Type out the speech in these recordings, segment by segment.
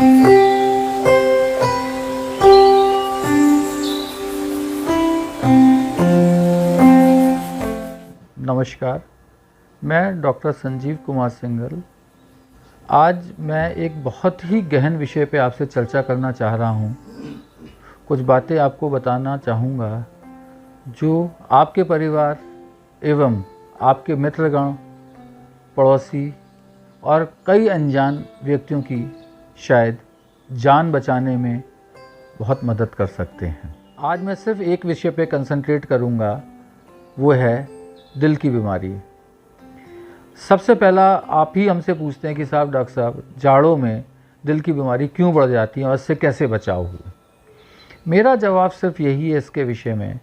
नमस्कार, मैं डॉक्टर संजीव कुमार सिंघल। आज मैं एक बहुत ही गहन विषय पे आपसे चर्चा करना चाह रहा हूँ। कुछ बातें आपको बताना चाहूँगा जो आपके परिवार एवं आपके मित्रगण, पड़ोसी और कई अनजान व्यक्तियों की शायद जान बचाने में बहुत मदद कर सकते हैं। आज मैं सिर्फ एक विषय पे कंसंट्रेट करूँगा, वो है दिल की बीमारी। सबसे पहला आप ही हमसे पूछते हैं कि साहब डॉक्टर साहब, जाड़ों में दिल की बीमारी क्यों बढ़ जाती है और इससे कैसे बचाव हो। मेरा जवाब सिर्फ यही है इसके विषय में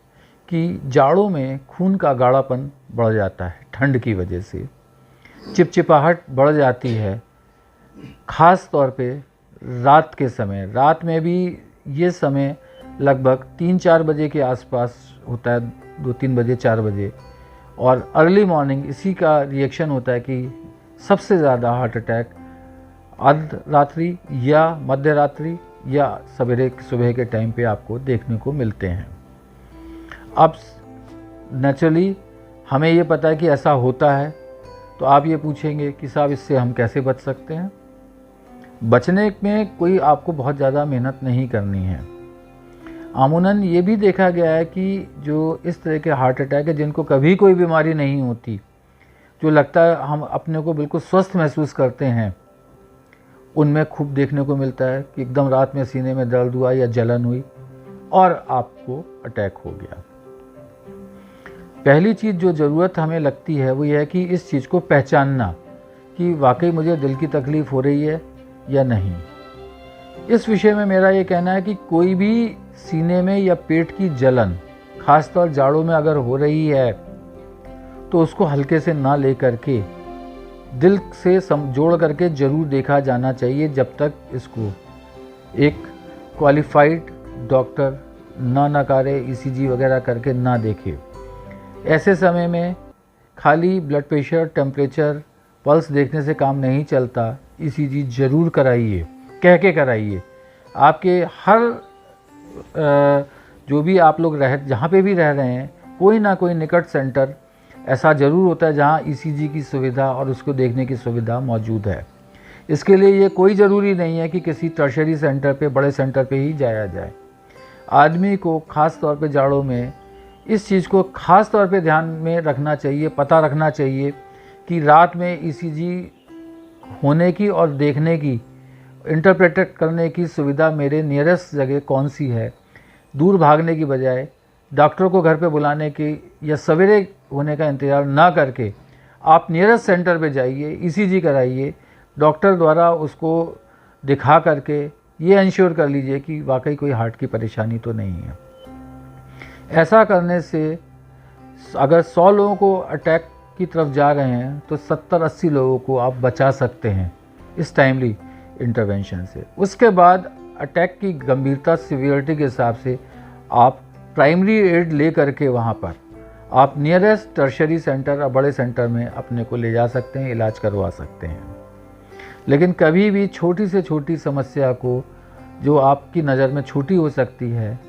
कि जाड़ों में खून का गाढ़ापन बढ़ जाता है, ठंड की वजह से चिपचिपाहट बढ़ जाती है। ख़ास तौर पे रात के समय, रात में भी ये समय लगभग 3-4 बजे के आसपास होता है, 2-3 बजे 4 बजे, और अर्ली मॉर्निंग इसी का रिएक्शन होता है कि सबसे ज़्यादा हार्ट अटैक अर्ध रात्रि या मध्य रात्रि या सवेरे सुबह के टाइम पे आपको देखने को मिलते हैं। अब नेचुरली हमें ये पता है कि ऐसा होता है, तो आप ये पूछेंगे कि साहब इससे हम कैसे बच सकते हैं। बचने में कोई आपको बहुत ज़्यादा मेहनत नहीं करनी है। आमूनन ये भी देखा गया है कि जो इस तरह के हार्ट अटैक है जिनको कभी कोई बीमारी नहीं होती, जो लगता है हम अपने को बिल्कुल स्वस्थ महसूस करते हैं, उनमें खूब देखने को मिलता है कि एकदम रात में सीने में दर्द हुआ या जलन हुई और आपको अटैक हो गया। पहली चीज़ जो ज़रूरत हमें लगती है वो यह है कि इस चीज़ को पहचानना कि वाकई मुझे दिल की तकलीफ़ हो रही है या नहीं। इस विषय में मेरा ये कहना है कि कोई भी सीने में या पेट की जलन खासतौर जाड़ों में अगर हो रही है तो उसको हल्के से ना लेकर के दिल से जोड़ करके ज़रूर देखा जाना चाहिए, जब तक इसको एक क्वालिफाइड डॉक्टर ना नकारे, ईसीजी वगैरह करके ना देखे। ऐसे समय में खाली ब्लड प्रेशर, टेम्परेचर, पल्स देखने से काम नहीं चलता। ईसीजी ज़रूर कराइए, कह के कराइए। आपके हर जो भी आप लोग जहाँ पे भी रह रहे हैं, कोई ना कोई निकट सेंटर ऐसा ज़रूर होता है जहाँ ईसीजी की सुविधा और उसको देखने की सुविधा मौजूद है। इसके लिए ये कोई ज़रूरी नहीं है कि किसी टर्शरी सेंटर पे, बड़े सेंटर पे ही जाया जाए। आदमी को ख़ास तौर पे जाड़ों में इस चीज़ को ख़ास तौर पे ध्यान में रखना चाहिए, पता रखना चाहिए कि रात में ईसीजी होने की और देखने की, इंटरप्रेट करने की सुविधा मेरे नियरेस्ट जगह कौन सी है। दूर भागने की बजाय डॉक्टर को घर पे बुलाने की या सवेरे होने का इंतज़ार ना करके आप नियरेस्ट सेंटर पे जाइए, ईसीजी कराइए। डॉक्टर द्वारा उसको दिखा करके ये इंश्योर कर लीजिए कि वाकई कोई हार्ट की परेशानी तो नहीं है। ऐसा करने से अगर 100 लोगों को अटैक की तरफ जा रहे हैं तो 70-80 लोगों को आप बचा सकते हैं इस टाइमली इंटरवेंशन से। उसके बाद अटैक की गंभीरता, सीवियरिटी के हिसाब से आप प्राइमरी एड ले करके वहाँ पर आप नियरेस्ट टर्शरी सेंटर और बड़े सेंटर में अपने को ले जा सकते हैं, इलाज करवा सकते हैं। लेकिन कभी भी छोटी से छोटी समस्या को, जो आपकी नज़र में छोटी हो सकती है,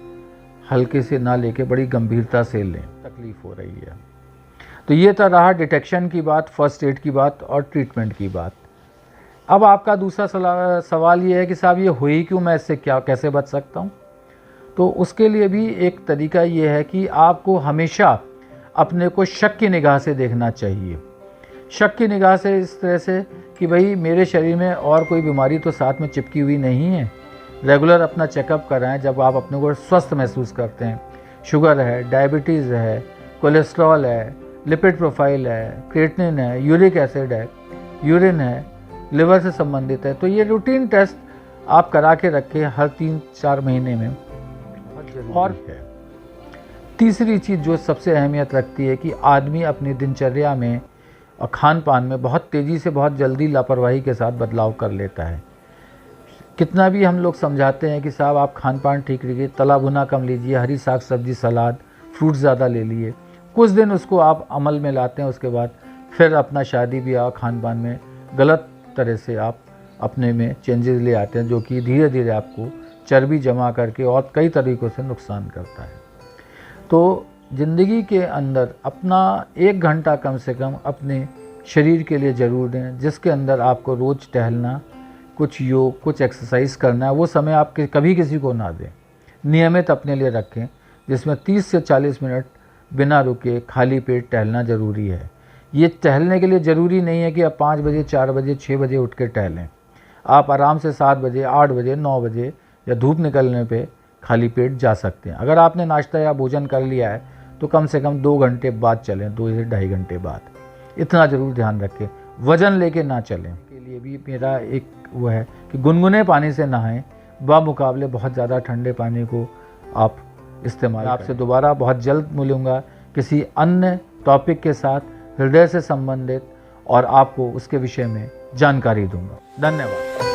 हल्के से ना लेके बड़ी गंभीरता से लें। तकलीफ़ हो रही है तो ये तो रहा डिटेक्शन की बात, फर्स्ट एड की बात और ट्रीटमेंट की बात। अब आपका दूसरा सवाल ये है कि साहब ये हुई क्यों, मैं इससे कैसे बच सकता हूँ। तो उसके लिए भी एक तरीका ये है कि आपको हमेशा अपने को शक की निगाह से देखना चाहिए। शक की निगाह से इस तरह से कि भाई मेरे शरीर में और कोई बीमारी तो साथ में चिपकी हुई नहीं है। रेगुलर अपना चेकअप कराएं जब आप अपने को स्वस्थ महसूस करते हैं। शुगर है, डायबिटीज़ है, कोलेस्ट्रॉल है, लिपिड प्रोफाइल है, क्रिएटिनिन है, यूरिक एसिड है, यूरिन है, लिवर से संबंधित है, तो ये रूटीन टेस्ट आप करा के रखें हर 3-4 महीने में। और तीसरी चीज़ जो सबसे अहमियत रखती है कि आदमी अपनी दिनचर्या में और खान पान में बहुत तेज़ी से, बहुत जल्दी लापरवाही के साथ बदलाव कर लेता है। कितना भी हम लोग समझाते हैं कि साहब आप खान पान ठीक रखिए, तला भुना कम लीजिए, हरी साग सब्जी, सलाद, फ्रूट ज़्यादा ले लिए, कुछ दिन उसको आप अमल में लाते हैं, उसके बाद फिर अपना शादी ब्याह खान पान में गलत तरह से आप अपने में चेंजेस ले आते हैं, जो कि धीरे धीरे आपको चर्बी जमा करके और कई तरीक़ों से नुकसान करता है। तो ज़िंदगी के अंदर अपना 1 घंटा कम से कम अपने शरीर के लिए ज़रूर दें, जिसके अंदर आपको रोज़ टहलना, कुछ योग, कुछ एक्सरसाइज करना है। वो समय आप कभी किसी को ना दें, नियमित अपने लिए रखें, जिसमें 30 से 40 मिनट बिना रुके खाली पेट टहलना ज़रूरी है। ये टहलने के लिए ज़रूरी नहीं है कि आप 5 बजे, 4 बजे, 6 बजे उठ के टहलें। आप आराम से 7 बजे, 8 बजे, 9 बजे या धूप निकलने पे खाली पेट जा सकते हैं। अगर आपने नाश्ता या भोजन कर लिया है तो कम से कम 2 घंटे बाद चलें, 2 से ढाई घंटे बाद। इतना ज़रूर ध्यान रखें। वज़न लेके ना चलें। के लिए भी मेरा एक वो है कि गुनगुने पानी से नहाएं, बामुकाबले बहुत ज़्यादा ठंडे पानी को आप इस्तेमाल। आपसे दोबारा बहुत जल्द मिलूँगा किसी अन्य टॉपिक के साथ, हृदय से संबंधित, और आपको उसके विषय में जानकारी दूंगा। धन्यवाद।